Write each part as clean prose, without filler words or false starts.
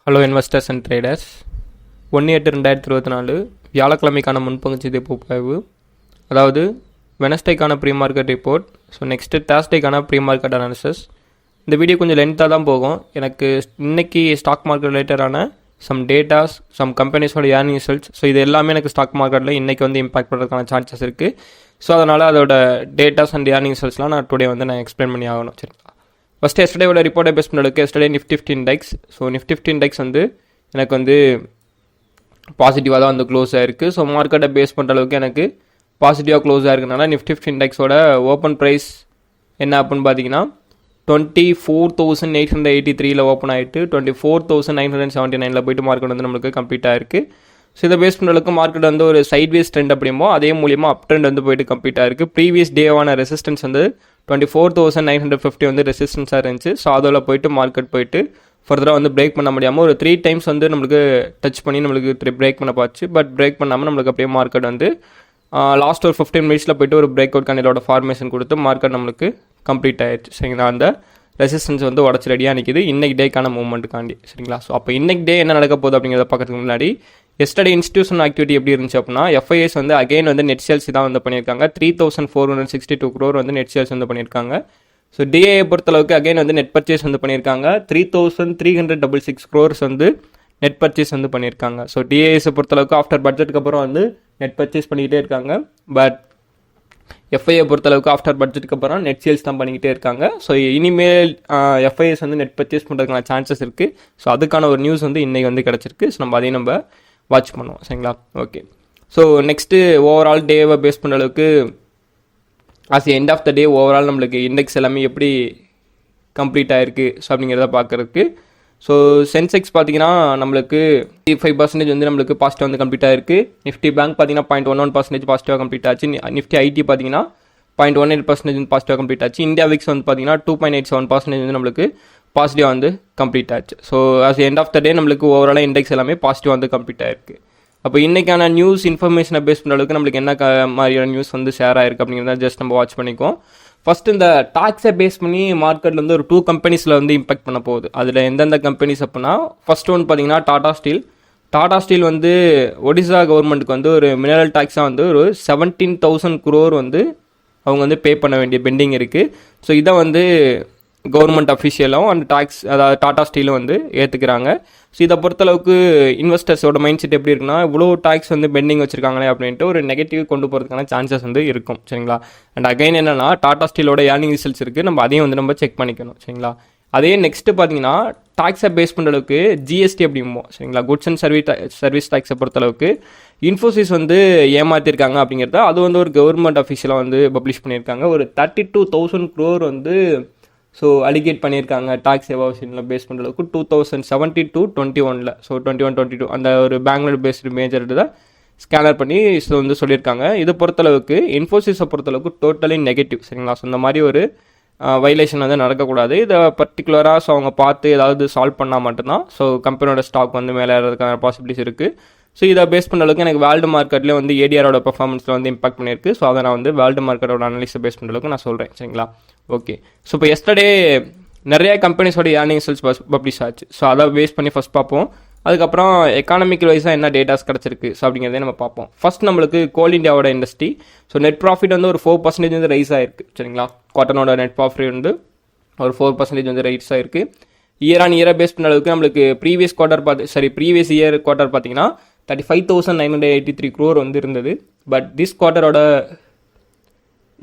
Hello investors and traders. 1/8/2024 வியாழக்கிழமைக்கான முன்பங்குச்சந்தை பகுப்பாய்வு, அதாவது வெனஸ்டேக்கான pre market report. So next தேர்ஸ்டேக்கான ப்ரீ மார்க்கெட் அனாலிசிஸ். இந்த வீடியோ கொஞ்சம் லென்த்தாக தான் போகும். எனக்கு இன்றைக்கி ஸ்டாக் மார்க்கெட் ரிலேட்டடான சம் டேட்டாஸ், சம் கம்பெனிஸோட ஏர்னிங் ரிசல்ட்ஸ், ஸோ இது எல்லாமே எனக்கு ஸ்டாக் மார்க்கெட்டில் இன்றைக்கி வந்து இம்பாக்ட் பண்ணுறதுக்கான சான்சஸ் இருக்குது. ஸோ அதனால் அதோட டேட்டாஸ் அண்ட் ஏர்னிங் ரிசல்ட்ஸ்லாம் நான் டுடே வந்து நான் எக்ஸ்பிளைன் பண்ணி ஆகணும். சரிங்களா? ஃபஸ்ட்டு எஸ்டர்டேவோட ரிப்போர்ட்டை பேஸ் பண்ணுறதுக்கு yesterday Nifty 50 index. So Nifty 50 index வந்து எனக்கு வந்து பாசிட்டிவாக தான் வந்து க்ளோஸ் ஆகிருக்கு. ஸோ மார்க்கெட்டை பேஸ் பண்ணுற அளவுக்கு எனக்கு பாசிட்டிவாக க்ளோஸ் ஆகிருக்கனால நிஃப்டி 50 இண்டெக்ஸோட ஓப்பன் ப்ரைஸ் என்ன அப்படின்னு பார்த்தீங்கன்னா 24,883 ஓப்பன் ஆகிட்டு 24,979 போயிட்டு மார்க்கெட் வந்து நம்மளுக்கு கம்ப்ளீட் ஆகிருக்கு. ஸோ இதை பேஸ் பண்ணுற அளவுக்கு மார்க்கெட் வந்து ஒரு சைட்வேஸ் ட்ரெண்ட் அப்படிமோ அதே மூலியமாக அப் ட்ரெண்ட் வந்து போயிட்டு கம்ப்ளீட் ஆகிருக்கு. ப்ரீவியஸ் டேவான ரெசிஸ்டன்ஸ் வந்து 24,950 வந்து ரெசிஸ்டன்ஸாக இருந்துச்சு. ஸோ அதில் போயிட்டு மார்க்கெட் போயிட்டு ஃபர்தராக வந்து பிரேக் பண்ண முடியாமல் ஒரு 3 டைம்ஸ் வந்து நம்மளுக்கு டச் பண்ணி நம்மளுக்கு பிரேக் பண்ண பார்த்து, பட் பிரேக் பண்ணாமல் நம்மளுக்கு அப்படியே மார்க்கெட் வந்து லாஸ்ட் ஒரு 15 மினிட்ஸில் போய்ட்டு ஒரு பிரேக் அவுட் கேண்டிலோட ஃபார்மேஷன் கொடுத்து மார்க்கெட் நம்மளுக்கு கம்ப்ளீட் ஆயிடுச்சு. சரிங்களா? அந்த ரெசிஸ்டன்ஸ் வந்து உடச்சி ரெடியாக நிற்கிது இன்றைக்கி டேக்கான மூவ்மெண்ட்டுக்காண்டி. சரிங்களா? ஸோ அப்போ இன்றைக்கி டே என்ன நடக்க போகுது அப்படிங்கிறத பார்க்கறதுக்கு முன்னாடி எஸ்டர்டே இன்ஸ்டியூஷன் ஆக்டிவிட்டி எப்படி இருந்துச்சு அப்படின்னா, எஃப்ஐஎஸ் வந்து அகைன் வந்து நெட் சேல்ஸ் தான் வந்து பண்ணியிருக்காங்க. 3,462 crore வந்து நெட் சேல்ஸ் வந்து பண்ணியிருக்காங்க. ஸோ டிஏ பொறுத்தளவுக்கு அகைன் வந்து நெட் பர்ச்சேஸ் வந்து பண்ணியிருக்காங்க. 3,366 crores வந்து நெட் பர்ச்சேஸ் வந்து பண்ணியிருக்காங்க. ஸோ டிஏஎஸை பொறுத்தளவுக்கு ஆஃப்டர் பட்ஜெட்டுக்கு அப்புறம் வந்து நெட் பர்ச்சேஸ் பண்ணிக்கிட்டே இருக்காங்க. பட் எஃப்ஐஏ பொறுத்தளவுக்கு ஆஃப்டர் பட்ஜெட்டுக்கு அப்புறம் நெட் சேல்ஸ் தான் பண்ணிக்கிட்டே இருக்காங்க. ஸோ இனிமேல் எஃப்ஐஎஸ் வந்து நெட் பர்ச்சேஸ் பண்ணுறதுக்கான சான்சஸ் இருக்குது. ஸோ அதுக்கான ஒரு நியூஸ் வந்து இன்றைக்கி வந்து கிடச்சிருக்கு. ஸோ நம்ம அதையும் நம்ம வாட்ச் பண்ணுவோம். சரிங்களா? ஓகே. ஸோ நெக்ஸ்ட்டு ஓவரால் டேவை பேஸ் பண்ணுற அளவுக்கு as end of the day overall நம்மளுக்கு இண்டெக்ஸ் எல்லாமே எப்படி கம்ப்ளீட் ஆகிருக்கு ஸோ அப்படிங்கிறத பார்க்குறதுக்கு. ஸோ சென்செக்ஸ் பார்த்தீங்கன்னா நம்மளுக்கு 5% வந்து நம்மளுக்கு பாசிட்டிவ் வந்து கம்ப்ளீட் ஆகிருக்கு. நிஃப்டி பேங்க் பார்த்தீங்கன்னா 0.11% பாசிட்டிவாக கம்ப்ளீட் ஆச்சு. நிஃப்டி ஐடி பார்த்தீங்கன்னா 0.18% பாசிட்டிவாக கம்ப்ளீட் ஆச்சு. இந்தியா விக்ஸ் வந்து பார்த்தீங்கன்னா 2.87% வந்து நம்மளுக்கு பாசிட்டிவாக வந்து கம்ப்ளீட் ஆச்சு. So as end of the day நம்மளுக்கு ஓவராலாக இண்டெக்ஸ் எல்லாமே பாசிட்டிவாக வந்து கம்ப்ளீட் ஆகிருக்கு. அப்போ இன்றைக்கான நியூஸ் இன்ஃபர்மேஷனை பேஸ் பண்ணுற அளவுக்கு நம்மளுக்கு என்ன மாதிரியான நியூஸ் வந்து ஷேர் ஆகிருக்கு அப்படிங்கிறத ஜஸ்ட் நம்ம வாட்ச் பண்ணிக்குவோம். ஃபஸ்ட் இந்த டாக்ஸை பேஸ் பண்ணி மார்க்கெட்டில் வந்து ஒரு 2 கம்பெனிஸில் வந்து இம்பாக்ட் பண்ண போகுது. அதில் எந்தெந்த கம்பெனிஸ் அப்படின்னா, ஃபர்ஸ்ட் ஒன்று பார்த்தீங்கன்னா டாடா ஸ்டீல் வந்து ஒடிசா கவர்மெண்ட்டுக்கு வந்து ஒரு மினரல் டாக்ஸாக வந்து ஒரு 17,000 crore வந்து அவங்க வந்து பே பண்ண வேண்டிய பெண்டிங் இருக்குது. ஸோ இதை வந்து கவர்மெண்ட் அஃபிஷியலும் அண்ட் டாக்ஸ், அதாவது டாடா ஸ்டீலும் வந்து ஏற்றுக்கிறாங்க. ஸோ இதை பொறுத்தளவுக்கு இன்வெஸ்டர்ஸோட மைண்ட் செட் எப்படி இருக்குன்னா, இவ்வளோ டாக்ஸ் வந்து பெண்டிங் வச்சிருக்காங்களே அப்படின்ட்டு ஒரு நெகட்டிவ் கொண்டு போகிறதுக்கான சான்சஸ் வந்து இருக்கும். சரிங்களா? அண்ட் அகைன் என்னன்னா, டாடா ஸ்டீலோட ஏர்னிங் ரிசல்ட்ஸ் இருக்குது, நம்ம அதையும் வந்து நம்ம செக் பண்ணிக்கணும். சரிங்களா? அதே நெக்ஸ்ட்டு பார்த்தீங்கன்னா, டாக்ஸை பேஸ் பண்ணுற அளவுக்கு ஜிஎஸ்டி அப்படிம்போம். சரிங்களா? குட்ஸ் அண்ட் சர்வீஸ் டாக்ஸை பொறுத்தளவுக்கு இன்ஃபோசிஸ் வந்து ஏமாற்றிருக்காங்க அப்படிங்கிறத அது வந்து ஒரு கவர்மெண்ட் அஃபிஷியலாக வந்து பப்ளிஷ் பண்ணியிருக்காங்க. ஒரு 32,000 crore வந்து ஸோ அலிகேட் பண்ணியிருக்காங்க டாக்ஸ் எவாஷனில் பேஸ் பண்ணுற அளவுக்கு 2017-21. ஸோ 21-22 அந்த ஒரு பெங்களூர் பேஸ்டு மேஜர் தான் ஸ்கேனர் பண்ணி ஸோ வந்து சொல்லியிருக்காங்க. இதை பொறுத்தளவுக்கு இன்ஃபோசிஸை பொறுத்தளவுக்கு டோட்டலி நெகட்டிவ். சரிங்களா? ஸோ இந்த மாதிரி ஒரு வைலேஷன் வந்து நடக்கக்கூடாது. இதை பர்டிகுலராக ஸோ அவங்க பார்த்து ஏதாவது சால்வ் பண்ணால் மட்டும்தான் ஸோ கம்பெனியோட ஸ்டாக் வந்து மேலே ஏறதுக்கான பாசிபிலிட்டிஸ் இருக்குது. ஸோ இதை பேஸ் பண்ண அளவுக்கு எனக்கு வேர்ல்டு மார்க்கெட்லேயே வந்து ஏடிஆரோட பர்ஃபார்மன்ஸில் வந்து இம்பாக்ட் பண்ணியிருக்கு. ஸோ அதை நான் வந்து வேர்ல்டு மார்க்கெட்டோட அனலிஸை பேஸ் பண்ணுற அளவுக்கு நான் சொல்கிறேன். சரிங்களா? ஓகே. ஸோ இப்போ எஸ்டர்டே நிறைய கம்பெனிஸோட ஏர்னிங் ரிசல்ட்ஸ் பப்ளிஷ் ஆச்சு. ஸோ அதை பேஸ் பண்ணி ஃபஸ்ட் பார்ப்போம். அதுக்கப்புறம் எக்கானமிக்கல் வைஸாக என்ன டேட்டாஸ் கிடச்சிருக்கு ஸோ அப்படிங்கிறதே நம்ம பார்ப்போம். ஃபஸ்ட் நம்மளுக்கு கோல் இண்டியாவோட இண்டஸ்ட்ரி. ஸோ நெட் ப்ராஃபிட் வந்து ஒரு 4% வந்து ரைஸ் ஆகிருக்கு. சரிங்களா? குவார்ட்டனோட நெட் ப்ராஃபிட் வந்து ஒரு 4% வந்து ரைஸ் ஆகிருக்கு. இயர் ஆன் இயரை பேஸ் பண்ண அளவுக்கு நம்மளுக்கு ப்ரீவியஸ் இயர் குவார்ட்டர் பார்த்தீங்கன்னா 35,983 crore வந்து இருந்தது. பட் திஸ் குவார்ட்டரோட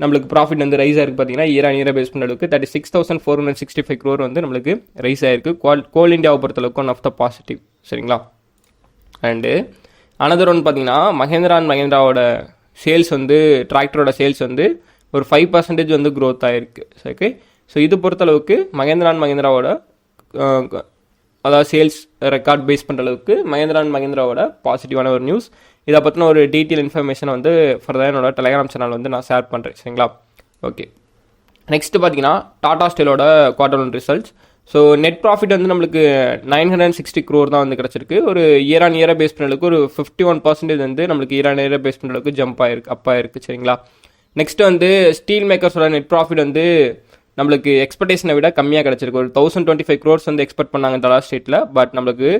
நம்மளுக்கு ப்ராஃபிட் வந்து ரைஸ் ஆகிருக்கு. பார்த்தீங்கன்னா இயர் ஆன் இயரை பேஸ் பண்ண அளவுக்கு 36,465 crore வந்து நம்மளுக்கு ரைஸ் ஆகிருக்கு. கோல் இண்டியாவை பொறுத்தளவுக்கு ஒன் ஆஃப் த பாசிட்டிவ். சரிங்களா? அண்டு அனதர் ஒன் பார்த்தீங்கன்னா மஹேந்திராவோட சேல்ஸ் வந்து டிராக்டரோட சேல்ஸ் வந்து ஒரு 5% வந்து க்ரோத் ஆகிருக்கு. ஓகே. ஸோ இது பொறுத்தளவுக்கு மஹேந்திராவோட அதாவது சேல்ஸ் ரெக்கார்ட் பேஸ் பண்ணுற அளவுக்கு மஹேந்திராவோட பாசிட்டிவான ஒரு நியூஸ். இதை பற்றின ஒரு டீட்டெயில் இன்ஃபர்மேஷனை வந்து ஃபர்தராக என்னோட டெலிகிராம் சேனல் வந்து நான் ஷேர் பண்ணுறேன். சரிங்களா? ஓகே. நெக்ஸ்ட்டு பார்த்தீங்கன்னா டாடா ஸ்டீலோட quarter 1 results. So net profit வந்து நம்மளுக்கு 960 crore தான் வந்து கிடச்சிருக்கு. ஒரு இயர் ஆன் இயரை பேஸ் பண்ணுறதுக்கு ஒரு 51% வந்து நம்மளுக்கு இயர் ஆன் இயரை பேஸ் பண்ணுறதுக்கு ஜம்ப் ஆயிருக்கு, அப் ஆயிருக்கு. சரிங்களா? நெக்ஸ்ட்டு வந்து ஸ்டீல் மேக்கர்ஸோட நெட் ப்ராஃபிட் வந்து நம்மளுக்கு எக்ஸ்பெக்டேஷனை விட கம்மியாக கிடச்சிருக்கு. ஒரு 1025 crores வந்து எக்ஸ்பெக்ட் பண்ணாங்க இந்த லாஸ்ட் ஸ்டேட்டில், பட் நம்மளுக்கு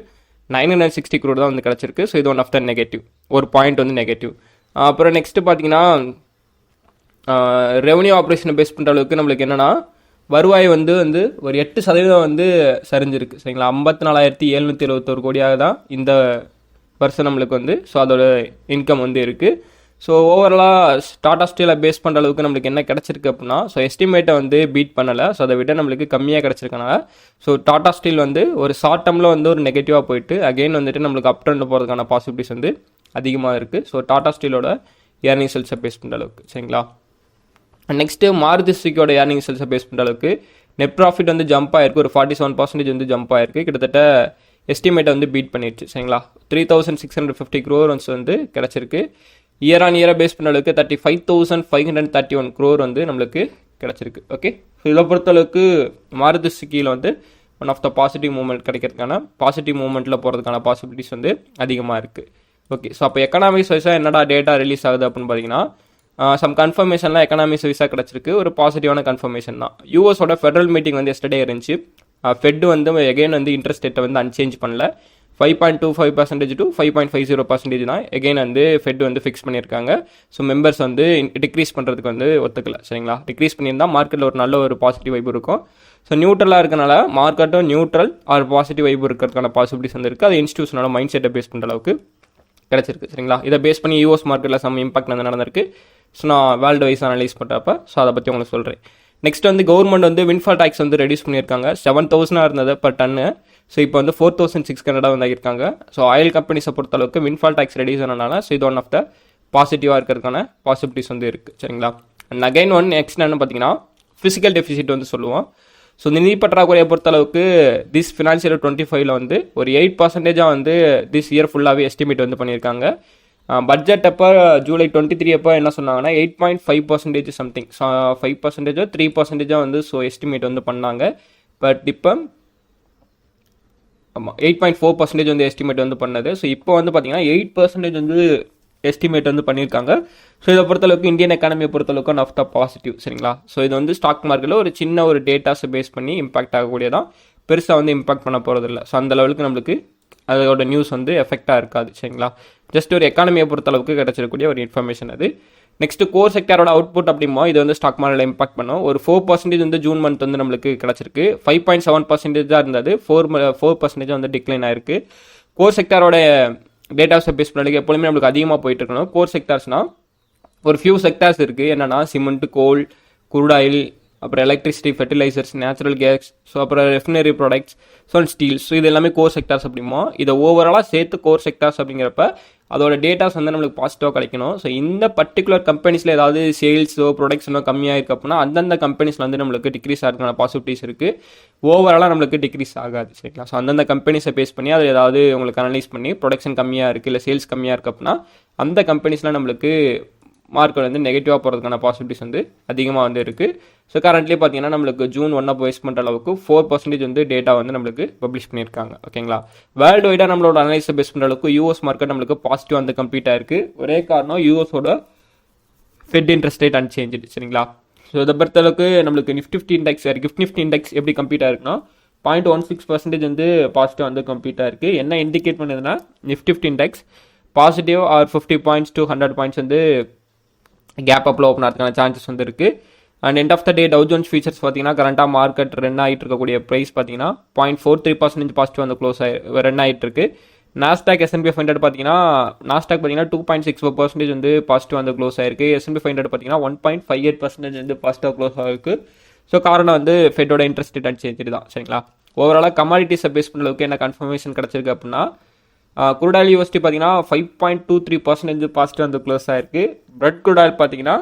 960 crore தான் வந்து கிடச்சிருக்கு. ஸோ இது ஒன் ஆஃப் த நெகட்டிவ், ஒரு பாயிண்ட் வந்து நெகட்டிவ். அப்புறம் நெக்ஸ்ட்டு பார்த்தீங்கன்னா ரெவன்யூ ஆப்ரேஷனை பேஸ் பண்ணுற அளவுக்கு நம்மளுக்கு என்னென்னா வருவாய் வந்து ஒரு 8% வந்து சரிஞ்சிருக்கு. சரிங்களா, 54,771 கோடியாக தான் இந்த வருஷம் நம்மளுக்கு வந்து ஸோ அதோட இன்கம் வந்து இருக்குது. ஸோ ஓவராலாக டாடா ஸ்டீலை பேஸ் பண்ணுற அளவுக்கு நம்மளுக்கு என்ன கிடச்சிருக்கு அப்படின்னா, ஸோ எஸ்டிமேட்டை வந்து பீட் பண்ணலை. ஸோ அதை விட நம்மளுக்கு கம்மியாக கிடச்சிருக்கனால ஸோ டாடா ஸ்டீல் வந்து ஒரு ஷார்ட் டேர்மில் வந்து ஒரு நெகட்டிவாக போயிட்டு அகெயின் வந்துட்டு நம்மளுக்கு அப் ட்ரெண்ட் போகிறதுக்கான பாசிபிலிட்டிஸ் வந்து அதிகமாக இருக்குது. ஸோ டாடா ஸ்டீலோட ஏர்னிங் செல்ஸை பேஸ் பண்ணுற அளவுக்கு. சரிங்களா, நெக்ஸ்ட்டு மாருதி சுசுக்கியோட ஏர்னிங் செல்ஸை பேஸ் பண்ணுற அளவுக்கு நெட் ப்ராஃபிட் வந்து ஜம்ப் ஆயிருக்கு. ஒரு 47% வந்து ஜம்ப் ஆயிருக்கு. கிட்டத்தட்ட எஸ்டிமேட்டை வந்து பீட் பண்ணிடுச்சு. சரிங்களா, 3,650 crores வந்து கிடச்சிருக்கு. இயர் ஆன் இயராக பேஸ் பண்ண அளவுக்கு 35,531 crore வந்து நம்மளுக்கு கிடச்சிருக்கு. ஓகே, ஸோ இதை பொறுத்தளவுக்கு மாருதி சுசுக்கியில் வந்து one of the positive moment கிடைக்கிறதுக்கான பாசிட்டிவ் மூமெண்ட்டில் போகிறதுக்கான பாசிபிலிட்டிஸ் வந்து அதிகமாக இருக்குது. ஓகே, ஸோ அப்போ எக்கனாமிக்ஸ் வைஸாக என்னடா டேட்டா ரிலீஸ் ஆகுது அப்படின்னு பார்த்தீங்கன்னா சம் கன்ஃபர்மேஷன்லாம் எக்கனாமிக்ஸ் வைஸாக கிடச்சிருக்கு. ஒரு பாசிட்டிவான கன்ஃபர்மேஷன் தான். யூஎஸோட ஃபெடரல் மீட்டிங் வந்து எஸ்டர்டே இருந்துச்சு. ஃபெட் வந்து எகெயின் வந்து இன்ட்ரெஸ்ட் ரேட்டை வந்து அன்சேஞ்ச் பண்ணல. 5.25% to 5.50% தான் எகெயின் வந்து ஃபெட் வந்து ஃபிக்ஸ் பண்ணியிருக்காங்க. ஸோ மெம்பர்ஸ் வந்து டிக்ரீஸ் பண்ணுறதுக்கு வந்து ஒத்துக்கல. சரிங்களா, டிக்ரீஸ் பண்ணியிருந்தால் மார்க்கெட்டில் ஒரு நல்ல ஒரு பாசிட்டிவ் வைப் இருக்கும். ஸோ நியூட்ரலாக இருக்கனால மார்க்கெட்டும் நியூட்ரல் ஆர் பாசிட்டிவ் வைப் இருக்கிறதுக்கான பாசிபிலிட்டிஸ் வந்து இருக்குது. அது இன்ஸ்டியூஷனோட மைண்ட் செட்டை பேஸ் பண்ணுற அளவுக்கு கிடச்சிருக்கு. சரிங்களா, இதை பேஸ் பண்ணி யூஎஸ் மார்க்கெட்டில் சம் இம்பாக்ட் வந்து நடந்திருக்கு. ஸோ நான் வேர்ல்டு வைஸ் அனலைஸ் பண்ணுறப்ப ஸோ அதை பற்றி உங்களுக்கு சொல்கிறேன். நெக்ஸ்ட் வந்து கவர்மெண்ட் வந்து வின்ஃபால் டேக்ஸ் வந்து ரெடியூஸ் பண்ணியிருக்காங்க. 7,000 இருந்தது பர் டன்னு. ஸோ இப்போ வந்து 4,600 வந்து ஆகியிருக்காங்க. ஸோ ஆயில் கம்பெனிஸை பொறுத்தளவுக்கு வின்ஃபால் டேக்ஸ் ரெடியூஸ் ஆனனால ஸோ இது ஒன் ஆஃப் த பாசிட்டிவாக இருக்கிறதுக்கான பாசிபிலிட்டிஸ் வந்து இருக்குது. சரிங்களா, அண்ட் அகைன் நெக்ஸ்ட் என்னன்னு பார்த்தீங்கன்னா ஃபிசிக்கல் டெஃபிசிட் வந்து சொல்லுவோம். ஸோ இந்த நிதி பற்றாக்குறையை பொறுத்தளவுக்கு திஸ் ஃபினான்ஷியல் 25 வந்து ஒரு 8% வந்து திஸ் இயர் ஃபுல்லாகவே எஸ்டிமேட் வந்து பண்ணியிருக்காங்க. பட்ஜெட் அப்போ ஜூலை 23 அப்போ என்ன சொன்னாங்கன்னா 8.5% சம்திங் 5% 3% வந்து ஸோ எஸ்டிமேட் வந்து பண்ணாங்க. பட் இப்போ ஆமாம் 8.4% வந்து எஸ்டிமேட் வந்து பண்ணது. ஸோ இப்போ வந்து பார்த்தீங்கன்னா 8% வந்து எஸ்டிமேட் வந்து பண்ணியிருக்காங்க. ஸோ இதை பொறுத்தளவுக்கு இந்தியன் எக்கானமியை பொறுத்தளவுக்கு ஒன் ஆஃப் த பாசிட்டிவ். சரிங்களா, ஸோ இது வந்து ஸ்டாக் மார்க்கெட்டில் ஒரு சின்ன ஒரு டேட்டாஸை பேஸ் பண்ணி இம்பாக்ட் ஆகக்கூடியதான், பெருசாக வந்து இம்பாக்ட் பண்ண போகிறதில்ல. ஸோ அந்த லெவலுக்கு நம்மளுக்கு அதோட நியூஸ் வந்து எஃபெக்டாக இருக்காது. சரிங்களா, ஜஸ்ட் ஒரு எக்கானமியை பொறுத்தளவுக்கு கிடச்சிருக்கக்கூடிய ஒரு இன்ஃபர்மேஷன் அது. நெக்ஸ்ட் கோர் செக்டாரோட அவுட்புட் அப்படிமோ இது வந்து ஸ்டாக் மார்க்கெட்டில் இம்பாக்ட் பண்ணும். ஒரு 4% வந்து ஜூன் மந்த் வந்து நம்மளுக்கு கிடச்சிருக்கு. 5.7% தான் இருந்தது. 4% வந்து டிக்ளைன் ஆயிருக்கு. கோர் செக்டாரோட டேட்டாஸை பேஸ் பண்ணி எப்பொழுதுமே நம்மளுக்கு அதிகமாக போயிட்டு இருக்கணும். கோர் செக்டார்ஸ்னால் ஒரு ஃபியூ செக்டார்ஸ் இருக்குது. என்னென்னா சிமெண்ட், கோல், குரூட் ஆயில், அப்புறம் electricity, fertilisers, natural gas, so அப்புறம் refinery products, so and steel. So இது எல்லாமே கோர் செக்டார்ஸ் அப்படிமோ. இதை ஓவராலாக சேர்த்து கோர் செக்டார்ஸ் அப்படிங்கிறப்ப அதோட டேட்டாஸ் வந்து நம்மளுக்கு பாசிட்டிவாக கிடைக்கணும். ஸோ இந்த பர்டிகுலர் கம்பெனிஸில் ஏதாவது சேல்ஸோ ப்ரொடக்ஷனோ கம்மியாக இருக்குது அப்படின்னா அந்தந்த கம்பெனிஸில் வந்து நம்மளுக்கு டிக்ரீஸ் ஆகிறதுக்கான பாசிபிலிட்டிஸ் இருக்குது. ஓவராலாக நம்மளுக்கு டிக்ரீஸ் ஆகாது. சரிங்களா, ஸோ அந்தந்த கம்பெனிஸை பேஸ் பண்ணி அது ஏதாவது உங்களுக்கு அனலைஸ் பண்ணி ப்ரொடக்ஷன் கம்மியாக இருக்குது இல்லை சேல்ஸ் கம்மியாக இருக்குது அப்படின்னா அந்த கம்பெனிஸ்லாம் நம்மளுக்கு மார்க்கெட் வந்து நெகட்டிவாக போகிறதுக்கான பாசிபிலிட்டிஸ் வந்து அதிகமாக வந்து இருக்குது. ஸோ கரண்ட்லி பார்த்தீங்கன்னா நம்மளுக்கு ஜூன் 1 பேஸ் பண்ணுற அளவுக்கு 4% வந்து டேட்டா வந்து நம்மளுக்கு பப்ளிஷ் பண்ணியிருக்காங்க. ஓகேங்களா, வேர்ல்டு வைடாக நம்மளோட அனலைஸை பேஸ் பண்ணுற அளவுக்கு யூஎஸ் மார்க்கெட் நம்மளுக்கு பாசிட்டிவ் வந்து கம்ப்ளீட் ஆயிருக்கு. ஒரே காரணம் யூஎஸோட ஃபெட் இன்ட்ரெஸ்ட் ரேட் அன்சேஞ்சு. சரிங்களா, ஸோ இதை பொறுத்தளவுக்கு நம்மளுக்கு நிஃப்டி இண்டெக்ஸ் எப்படி கம்ப்ளீட் ஆயிருக்குன்னா 0.16% வந்து பாசிட்டிவ் வந்து கம்ப்ளீட் ஆயிருக்கு. என்ன இண்டிகேட் பண்ணுதுன்னா Nifty index positive or 50 points to 100 points வந்து கேப் அப்பில் ஓப்பன் ஆகிறதுக்கான சான்சஸ் வந்து இருக்குது. And end of the day Dow Jones futures பார்த்தீங்கன்னா கரண்ட்டாக மார்க்கெட் ரன் ஆகிட்டு இருக்கக்கூடிய ப்ரைஸ் பார்த்தீங்கன்னா 0.43% பாசிட்டிவ் வந்து க்ளோஸ் ரன் ஆகிட்டு இருக்கு. நாஸ்டாக் S&P 500 பார்த்தீங்கன்னா 2.64% வந்து பாசிட்டிவ் வந்து க்ளோஸ் ஆயிருக்கு. S&P 500 பார்த்தீங்கன்னா 1.58% வந்து பாசிட்டிவ் க்ளோஸ் ஆகிருக்கு. ஸோ காரணம் வந்து ஃபெட்டோட இன்ட்ரெஸ்ட் ரேட் அன்சேஞ்சு தான். சரிங்களா, ஓவராலாக கமாடிட்டிஸை பேஸ் பண்ண அளவுக்கு என்ன கன்ஃபர்மேஷன் கிடச்சிருக்கு அப்படின்னா குரூட் ஆயில் யூஎஸ்டி பார்த்தீங்கன்னா 5.23% பாசிட்டிவ் வந்து க்ளோஸ் ஆயிருக்கு. பிரெட் குரூட் ஆயில் பார்த்தீங்கன்னா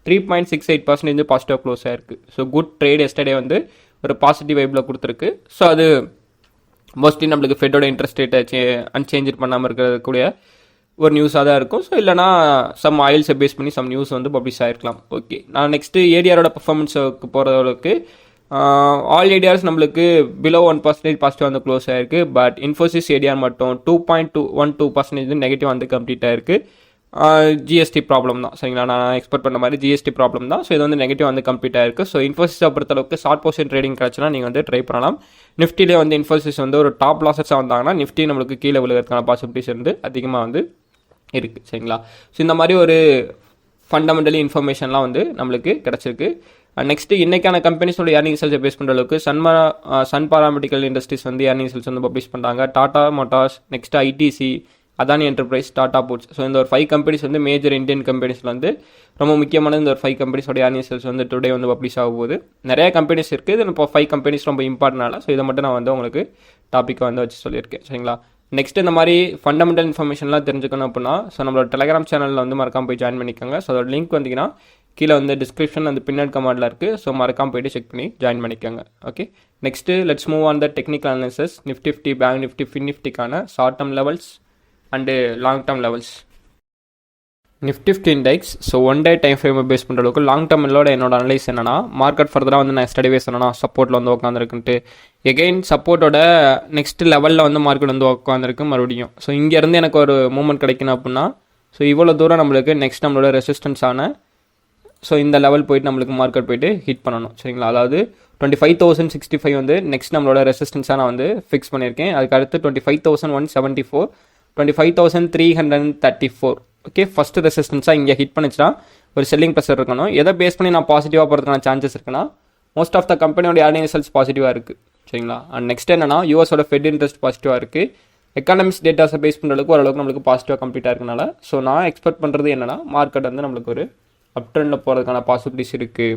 3.68% பாசிட்டிவ் க்ளோஸ் ஆயிருக்கு. ஸோ குட் ட்ரேட் எஸ்டர்டே வந்து ஒரு பாசிட்டிவ் வைப்பில் கொடுத்துருக்கு. ஸோ அது மோஸ்ட்லி நம்மளுக்கு ஃபெட்டோட இன்ட்ரெஸ்ட் ரேட்டை அன்சேஞ்ச் பண்ணாமல் இருக்கக்கூடிய ஒரு நியூஸாக தான் இருக்கும். ஸோ இல்லைனா சம் ஆயில்ஸை பேஸ் பண்ணி சம் நியூஸ் வந்து பப்ளிஷ் ஆகிருக்கலாம். ஓகே, நான் நெக்ஸ்ட்டு ஏடிஆரோட பர்ஃபார்மன்ஸுக்கு போகிறவங்களுக்கு ஆல் ஏடிஆர்ஸ் நம்மளுக்கு பிலோ 1% பாசிட்டிவ் வந்து க்ளோஸ் ஆயிருக்கு. பட் இன்ஃபோசிஸ் ஏடிஆர் மட்டும் 2.12% நெகட்டிவ் வந்து கம்ப்ளீட் ஆயிருக்கு. ஜிஎஸ்டி ப்ராப்ளம் தான் சரிங்களா. நான் எக்ஸ்பெக்ட் பண்ண மாதிரி ஜிஎஸ்டி ப்ராப்ளம் தான். ஸோ இது வந்து நெகட்டிவ் வந்து கம்ப்ளீட் ஆயிருக்கு. ஸோ இன்ஃபோசிஸை பொறுத்தளவுக்கு ஷார்ட் பொசிஷன் ட்ரேடிங் கிடச்சுன்னா நீங்கள் வந்து ட்ரை பண்ணலாம். நிஃப்டிலே வந்து இன்ஃபோசிஸ் வந்து ஒரு டாப் லாஸர்ஸாக வந்தாங்கன்னா நிஃப்டி நம்மளுக்கு கீழே விழுகிறதுக்கான பாசிபிலிட்டிஸ் வந்து அதிகமாக வந்து இருக்குது சரிங்களா. ஸோ இந்த மாதிரி ஒரு ஃபண்டமெண்டலி இன்ஃபர்மேஷன்லாம் வந்து நம்மளுக்கு கிடச்சிருக்கு. நெக்ஸ்ட்டு இன்றைக்கான கம்பெனிஸோட ஏர்னிங் ரிசல்ட்ஸை பேஸ் பண்ணுற அளவுக்கு சன் பாராமெடிக்கல் இண்டஸ்ட்ரீஸ் வந்து ஏர்னிங் ரிசல்ட்ஸ் வந்து பப்ளிஷ் பண்ணுறாங்க. Tata Motors, next ITC, Adani enterprise, Tata ports. So இந்த ஒரு 5 கம்பெனிஸ் வந்து மேஜர் இந்தியன் கம்பெனிஸில் வந்து ரொம்ப முக்கியமான இந்த ஒரு 5 கம்பெனிஸோட ஏர்னிங் ரிசல்ட்ஸ் வந்து டுடே வந்து பப்ளிஷ் ஆக போகுது. நிறைய கம்பெனிஸ் இருக்குது. இது இப்போ 5 கம்பெனிஸ் ரொம்ப இம்பார்ட்டனால ஸோ இதை மட்டும் நான் வந்து உங்களுக்கு டாப்பிக்கை வந்து வச்சு சொல்லியிருக்கேன் சரிங்களா. நெக்ஸ்ட் இந்த மாதிரி ஃபண்டமெண்டல் இன்ஃபர்மேஷன்லாம் தெரிஞ்சுக்கணும் அப்படின்னா ஸோ நம்மளோட டெலிகிராம் சேனலில் வந்து மறக்காம போய் ஜாயின் பண்ணிக்கோங்க. ஸோ அதோட லிங்க் வந்தீங்கன்னா கீழே வந்து டிஸ்கிரிப்ஷன் அந்த பின்னட் கமெண்டில் இருக்குது. ஸோ மறக்காம போய்ட்டு செக் பண்ணி ஜாயின் பண்ணிக்கோங்க. Okay, next let's move on the technical analysis. Nifty, bank Nifty, fin நிஃப்டிக்கான short term levels and long term levels. Nifty index so 1 day time ஃப்ரேமை பேஸ் பண்ணுற அளவுக்கு லாங் டேர்மிலோட என்னோட அனலைஸ் என்னன்னா, மார்க்கெட் ஃபர்தராக வந்து நான் ஸ்டடி பேஸ் சொன்னேன்னா சப்போர்ட்டில் வந்து உட்காந்துருக்குன்ட்டு எகெயின் சப்போர்ட்டோட நெக்ஸ்ட் லெவலில் வந்து மார்க்கெட் வந்து உட்காந்துருக்கு மறுபடியும். ஸோ இங்கேருந்து எனக்கு ஒரு மூவ்மெண்ட் கிடைக்கணும் அப்படின்னா ஸோ இவ்வளோ தூரம் நம்மளுக்கு நெக்ஸ்ட் நம்மளோட ரெசிஸ்டன்ஸான ஸோ இந்த லெவல் போயிட்டு நம்மளுக்கு மார்க்கெட் போயிட்டு ஹிட் பண்ணணும் சரிங்களா. அதாவது 25,065 வந்து நெக்ஸ்ட் நம்மளோட ரெசிஸ்டன்ஸாக நான் வந்து ஃபிக்ஸ் பண்ணியிருக்கேன். அதுக்கு அடுத்து 25,174, 25,334. ஓகே, ஃபஸ்ட்டு ரெசிஸ்டன்ஸாக இங்கே ஹிட் பண்ணிச்சுன்னா ஒரு செல்லிங் ப்ரெஷர் இருக்கணும். எதை பேஸ் பண்ணி நான் பாசிட்டிவாக போகிறதுக்கான சான்சஸ் இருக்குன்னா, மோஸ்ட் ஆஃப் த கம்பெனியோட ஏர்னிங் ரிசல்ட்ஸ் பாசிட்டிவாக இருக்குது சரிங்களா. அண்ட் நெக்ஸ்ட் என்னன்னா யூஎஸோட ஃபெட் இன்ட்ரெஸ்ட் பாசிட்டிவாக இருக்குது. எக்கானமிக்ஸ் டேட்டாஸை பேஸ் பண்ணுறதுக்கு ஓரளவுக்கு நம்மளுக்கு பாசிட்டிவாக கம்ப்ளீட்டாக இருக்கனால ஸோ நான் எக்ஸ்பெக்ட் பண்ணுறது என்னன்னா மார்க்கெட் வந்து நம்மளுக்கு ஒரு அப் ட்ரெண்டில் போகிறதுக்கான பாசிபிலிட்டிஸ் இருக்குது.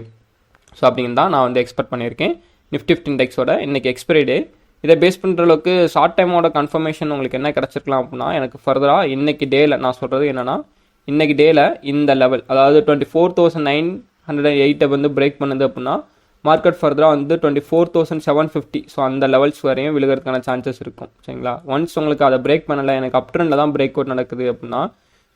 ஸோ அப்படின்னு தான் நான் வந்து எக்ஸ்பெக்ட் பண்ணியிருக்கேன். நிஃப்டி இண்டெக்ஸோட இன்றைக்கி எக்ஸ்பைரி டே. இதை பேஸ் பண்ணுற அளவுக்கு ஷார்ட் டைமோட கன்ஃபர்மேஷன் உங்களுக்கு என்ன கிடச்சிருக்கலாம் அப்படின்னா, எனக்கு ஃபர்தராக இன்றைக்கி டேயில் நான் சொல்கிறது என்னென்னா, இன்றைக்கி டேயில் இந்த லெவல் அதாவது 24,908 வந்து பிரேக் பண்ணுது அப்படின்னா மார்க்கெட் ஃபர்தராக வந்து 24,750 ஸோ அந்த லெவல்ஸ் வரையும் விழுகிறதுக்கான சான்சஸ் இருக்கும் சரிங்களா. ஒன்ஸ் உங்களுக்கு அதை பிரேக் பண்ணலை, எனக்கு அப் ட்ரெண்டில் தான் பிரேக் அவுட் நடக்குது அப்படின்னா,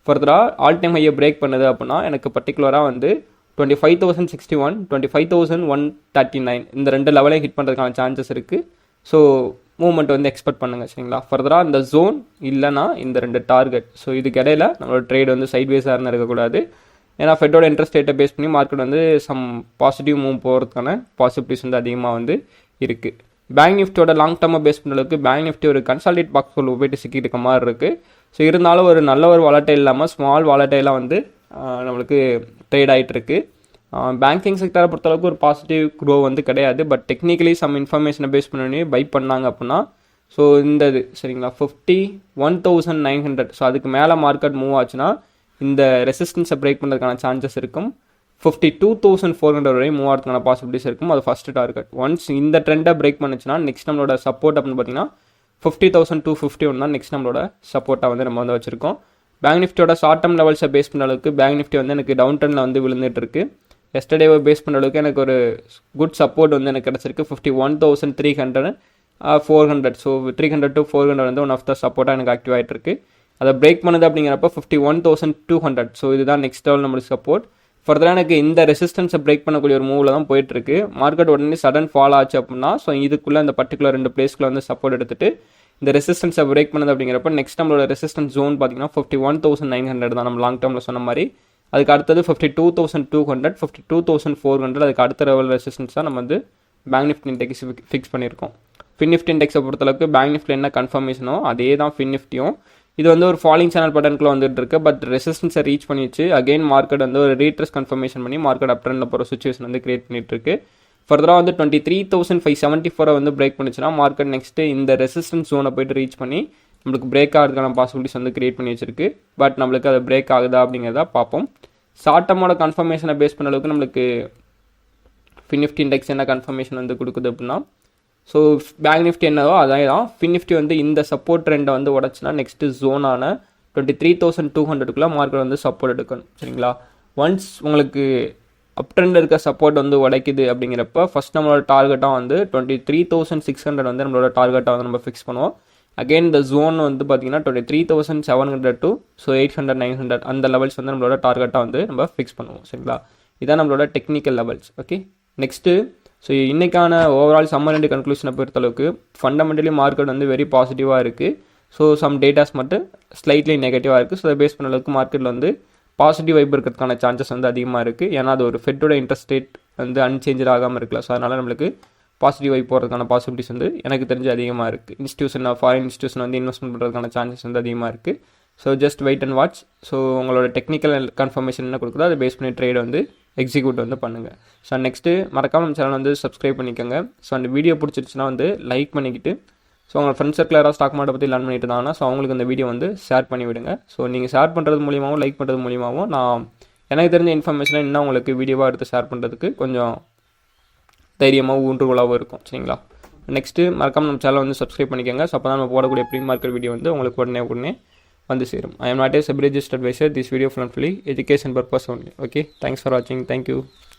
ஃபர்தராக ஆல் டைம் ஹையை பிரேக் பண்ணுது அப்படின்னா எனக்கு பர்டிகுலராக வந்து 25,061, 25,139 இந்த 2 லெவலையும் ஹிட் பண்ணுறதுக்கான சான்சஸ் இருக்குது. ஸோ மூவ்மெண்ட் வந்து எக்ஸ்பெக்ட் பண்ணுங்கள் சரிங்களா. ஃபர்தராக இந்த ஜோன் இல்லைனா இந்த 2 டார்கெட் ஸோ இதுக்கு இடையில நம்மளோட ட்ரேட் வந்து சைட்வேஸாக இருந்து இருக்கக்கூடாது. ஏன்னா ஃபெட்டோட இன்ட்ரெஸ்ட் ரேட்டை பேஸ் பண்ணி மார்க்கெட் வந்து சம் பாசிட்டிவ் மூவ் போகிறதுக்கான பாசிபிலிட்டிஸ் வந்து அதிகமாக வந்து இருக்குது. பேங்க் நிஃப்டியோட லாங் டேர்மை பேஸ் பண்ணுறதுக்கு பேங்க் நிஃப்டி ஒரு கன்சாலிடேட் பாக்ஸ் உள்ள போயிட்டு சிக்கிட்டு இருக்க மாதிரி இருக்குது. ஸோ இருந்தாலும் ஒரு நல்ல ஒரு வாலட்டைல் இல்லாமல் ஸ்மால் வாலட்டைலாக வந்து நம்மளுக்கு ட்ரேட் ஆகிட்டு இருக்கு. பேங்கிங் செக்டரை பொறுத்தளவுக்கு ஒரு பாசிட்டிவ் க்ரோ வந்து கிடையாது. பட் டெக்னிக்கலி சம் இன்ஃபர்மேஷனை பேஸ் பண்ணி பை பண்ணாங்க அப்படின்னா ஸோ இந்த இது சரிங்களா 51,900 ஸோ அதுக்கு மேலே மார்க்கெட் மூவ் ஆச்சுன்னா இந்த ரெசிஸ்டன்ஸை பிரேக் பண்ணுறதுக்கான சான்சஸ் இருக்கும். 52,400 வரையும் மூவ் ஆகிறதுக்கான பாசிபிலிட்டிஸ் இருக்கும். அது ஃபஸ்ட்டு டார்கெட். ஒன்ஸ் இந்த ட்ரெண்டை பிரேக் பண்ணுச்சுன்னா நெக்ஸ்ட் நம்மளோட சப்போர்ட் அப்படின்னு பார்த்தீங்கன்னா 50,251 தான் நெக்ஸ்ட் நம்மளோட சப்போர்ட்டாக வந்து நம்ம வந்து வச்சுருக்கோம். பேங்க் நிஃப்டியோட ஷார்ட் டேர்ம் லெவல்ஸை பேஸ் பண்ண அளவுக்கு பேங்க் நிஃப்டி வந்து எனக்கு டவுன் டர்னில் வந்து விழுந்துட்டு இருக்கு. எஸ்டர்டேவை பேஸ் பண்ண அளவுக்கு எனக்கு ஒரு குட் சப்போர்ட் வந்து எனக்கு கிடச்சிருக்கு 51,300, 400 ஸோ 300 to 400 வந்து ஒன் ஆஃப் த சப்போர்ட்டாக எனக்கு ஆக்டிவ் ஆகிட்டு இருக்கு. அதை பிரேக் பண்ணுது அப்படிங்கிறப்ப 51,200 ஸோ இதுதான் நெக்ஸ்ட் லெவல் நம்மளுக்கு சப்போர்ட். ஃபர்தராக எனக்கு இந்த ரெசிஸ்டன்ஸை பிரேக் பண்ணக்கூடிய ஒரு மூவில் தான் போயிட்டுருக்கு. மார்க்கெட் உடனே சடன் ஃபால் ஆச்சு அப்படின்னா ஸோ இதுக்குள்ளே இந்த பர்டிகுலர் 2 பிளேஸ்க்குள்ள வந்து சப்போர்ட் எடுத்துகிட்டு இந்த ரெசிஸ்டன்ஸை பிரேக் பண்ணுது அப்படிங்கிறப்ப நெக்ஸ்ட் நம்மளோட ரெசிஸ்டன்ஸ் ஜோன் பார்த்தீங்கன்னா 51,900 தான் நம்ம லாங் டேர்மில் சொன்ன மாதிரி. அதுக்கு அடுத்தது 52,200, 52,400 அதுக்கு அடுத்த லெவல் ரெசிஸ்டன்ஸ் தான் நம்ம வந்து பேங்க் நிஃப்டி இண்டெக்ஸ் ஃபிக்ஸ் பண்ணியிருக்கோம். ஃபின் நிஃப்டி இண்டெக்ஸை பொறுத்தளவுக்கு பேங்க் நிஃப்டியில் என்ன கன்ஃபர்மேஷனோ அதே தான் ஃபின் நிஃப்டியும். இது வந்து ஒரு ஃபாலிங் சேனல் பட்டனுக்குள்ள வந்துட்டு இருக்கு. பட் ரெசிஸ்டன்ஸை ரீச் பண்ணிச்சு அகைன் மார்க்கெட் வந்து ஒரு ரீட்ரெஸ் கன்ஃபர்மேஷன் பண்ணி மார்க்கெட் அப் ட்ரெண்டில் போகிற சுச்சுவேஷன் வந்து கிரியேட் பண்ணிட்டு இருக்கு. ஃபர்தராக வந்து 23,574 வந்து பிரேக் பண்ணிச்சுன்னா மார்க்கெட் நெக்ஸ்ட்டு இந்த ரெசிஸ்டன்ஸ் ஜோனை போய்ட்டு ரீச் பண்ணி நம்மளுக்கு பிரேக் ஆகிறதுக்கான பாசிபிலிட்டிஸ் வந்து கிரியேட் பண்ணி வச்சிருக்கு. பட் நம்மளுக்கு அது பிரேக் ஆகுதா அப்படிங்கிறத பார்ப்போம். ஷார்ட் டேர்மோட கன்ஃபர்மேஷனை பேஸ் பண்ண அளவுக்கு நம்மளுக்கு ஃபின் நிஃப்டி இண்டெக்ஸ் என்ன கன்ஃபர்மேஷன் வந்து கொடுக்குது அப்படின்னா ஸோ பேங்க் நிஃப்டி என்னதோ அதே தான். ஃபின் நிஃப்டி வந்து இந்த சப்போர்ட் ட்ரெண்டை வந்து உடச்சுன்னா நெக்ஸ்ட்டு ஜோனான 23,200க்குள்ளே மார்க்கெட் வந்து சப்போர்ட் எடுக்கணும் சரிங்களா. ஒன்ஸ் உங்களுக்கு அப் ட்ரெண்ட் இருக்க சப்போர்ட் வந்து உடைக்குது அப்படிங்கிறப்ப ஃபஸ்ட் நம்மளோட டார்கெட்டாக வந்து 23,600 வந்து நம்மளோட டார்கெட்டாக வந்து நம்ம ஃபிக்ஸ் பண்ணுவோம். அகெயின் இந்த ஜோன் வந்து பார்த்தீங்கன்னா 23,700 to 800, 900 அந்த லெவல்ஸ் வந்து நம்மளோட டார்கெட்டாக வந்து நம்ம ஃபிக்ஸ் பண்ணுவோம் சரிங்களா. இதான் நம்மளோட technical levels. Okay, next so இன்றைக்கான ஓவரால் சம்மர் அண்ட் கன்க்ளூஷனை பொறுத்தளவுக்கு ஃபண்டமெண்டலி மார்க்கெட் வந்து வெரி பாசிட்டிவாக இருக்குது. ஸோ சம் டேட்டாஸ் மட்டும் ஸ்லைட்லி நெகட்டிவாக இருக்குது. ஸோ அதை பேஸ் பண்ண அளவுக்கு மார்க்கெட்டில் வந்து பாசிட்டிவ் வைப் இருக்கிறதுக்கான சான்சஸ் வந்து அதிகமாக இருக்குது. ஏன்னா அது ஒரு ஃபெட்டோட இன்ட்ரெஸ்ட் ரேட் வந்து அன்சேஞ்சு ஆகாமல் இருக்குல்ல. ஸோ அதனால் நம்மளுக்கு பாசிட்டிவ் வைப் போகிறதுக்கான பாசிபிலிட்டிஸ் வந்து எனக்கு தெரிஞ்சு அதிகமாக இருக்குது. ஃபாரின் இன்ஸ்டியூஷன் வந்து இன்வெஸ்ட்மெண்ட் பண்ணுறதுக்கான சான்சஸ் வந்து அதிகமாக இருக்குது. So just wait and watch. So உங்களோட டெக்னிக்கல் கன்ஃபர்மேஷன் என்ன கொடுக்குதோ அதை பேஸ் பண்ணி ட்ரேட் வந்து எக்ஸிக்யூட் வந்து பண்ணுங்கள். ஸோ நெக்ஸ்ட்டு மறக்காமல் நம்ம சேனல் வந்து சப்ஸ்கிரைப் பண்ணிக்கோங்க. ஸோ அந்த வீடியோ பிடிச்சிருச்சுன்னா வந்து லைக் பண்ணிக்கிட்டு, ஸோ உங்கள் ஃப்ரெண்ட்ஸ் சர்க்கிள் யாராவது ஸ்டாக் மார்க்கெட்டை பற்றி லேர்ன் பண்ணிட்டு இருந்தாங்கன்னா ஸோ அவங்களுக்கு இந்த வீடியோ வந்து ஷேர் பண்ணி விடுங்க. ஸோ நீங்கள் ஷேர் பண்ணுறது மூலியமாகவும் லைக் பண்ணுறது மூலியமாகவும் நான் எனக்கு தெரிஞ்ச இன்ஃபர்மேஷனை இன்னும் உங்களுக்கு வீடியோவாக எடுத்து ஷேர் பண்ணுறதுக்கு கொஞ்சம் தைரியமாகவும் ஊன்றுகோலாகவும் இருக்கும். சரிங்களா? நெக்ஸ்ட்டு மறக்காமல் நம்ம சேனல் வந்து சப்ஸ்கிரைப் பண்ணிக்கோங்க. ஸோ அப்போ தான் நம்ம போடக்கூடிய ப்ரீ மார்க்கெட் வீடியோ வந்து உங்களுக்கு உடனே வந்து சேரும். I am not a sub-registered advisor. This video from fully education purpose only. Okay, thanks for watching. Thank you.